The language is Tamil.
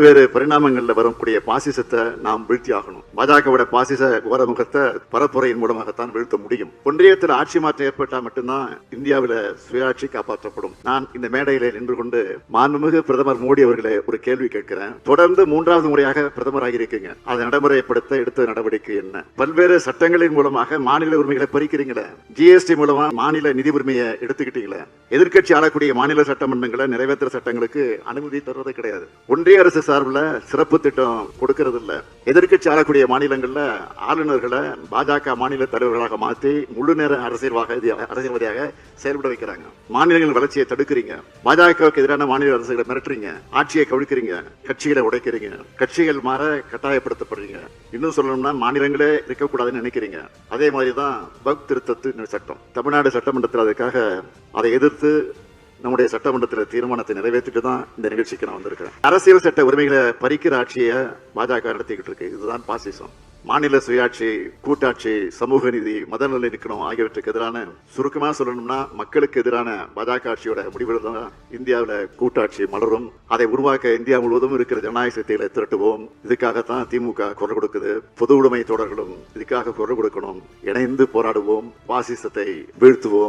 வேறு பரிணாமங்கள்ல வரக்கூடிய பாசிசத்தை நாம் வீழ்த்தி ஆகணும். பாஜகவோட பாசிச ஓரமுகத்தை பரப்புரையின் மூலமாகத்தான் வீழ்த்த முடியும். ஒன்றியத்தில் ஆட்சி மாற்றம் ஏற்பட்டால் மட்டும்தான் இந்தியாவில சுயாட்சி காப்பாற்றப்படும். நான் இந்த மேடையில நின்று கொண்டு மாண்புமிகு பிரதமர் மோடி அவர்களை ஒரு கேள்வி கேட்கிறேன். தொடர்ந்து 3வது முறையாக பிரதமராக இருக்கீங்க. அதை நடைமுறைப்படுத்த எடுத்த நடவடிக்கை என்ன? பல்வேறு சட்டங்களின் மூலமாக மாநில உரிமைகளை பறிக்கிறீங்களே. ஜிஎஸ்டி மூலமா மாநில நிதி உரிமையை எடுத்துக்கிட்டீங்களே. எதிர்க்கட்சி ஆளக்கூடிய மாநில சட்டமன்றங்களை நிறைவேற்ற சட்டங்களுக்கு அனுமதி தருவது கிடையாது. ஒன்றிய அரசு சார்பில் சிறப்பு திட்டம் கொடுக்கிறது இல்ல. எதிர்க்கட்சி ஆளக்கூடிய மாநிலங்கள்ல ஆளுநர்களை பாஜக மாநில தலைவர்களாக மாற்றி முழு நேர அரசியல்வாதியாக செயல்பட வைக்கிறாங்க. மாநிலங்களின் வளர்ச்சியை தடுக்கிறீங்க. பாஜகவுக்கு எதிரான மாநில அரசுகளை மிரட்டுறீங்க. ஆட்சியை கவிழ்க்கிறீங்க. கட்சிகளை உடைக்கிறீங்க. கட்சிகள் மாற கட்டாயப்படுத்தப்படுறீங்க. இன்னும் சொல்லணும்னா மாநிலங்களே இருக்கக்கூடாதுன்னு நினைக்கிறீங்க. அதே மாதிரிதான் வக்ஃப் திருத்த சட்டம். தமிழ்நாடு சட்டமன்றத்தில் அதுக்காக அதை எதிர்த்து நம்முடைய சட்டமன்றத்தில் தீர்மானத்தை நிறைவேற்றிட்டு தான் இந்த நிகழ்ச்சிக்கு நான் வந்திருக்கேன். அரசியல் சட்ட உரிமைகளை பறிக்கிற ஆட்சியை பாஜக நடத்திக்கிட்டு இருக்கு. இதுதான் பாசிசம். மாநில சுயாட்சி, கூட்டாட்சி, சமூக நீதி, மத நல்லிணக்கம் ஆகியவற்றுக்கு எதிரான, சுருக்கமா சொல்லணும்னா மக்களுக்கு எதிரான பாஜக ஆட்சியோட முடிவுகள் தான் இந்தியாவில் கூட்டாட்சி மலரும். அதை உருவாக்க இந்தியா முழுவதும் இருக்கிற ஜனநாயக சக்திகளை திரட்டுவோம். இதுக்காகத்தான் திமுக குரல் கொடுக்குது. பொது உடைமை தொடர்களும் இதுக்காக குரல் கொடுக்கணும். இணைந்து போராடுவோம். பாசிசத்தை வீழ்த்துவோம்.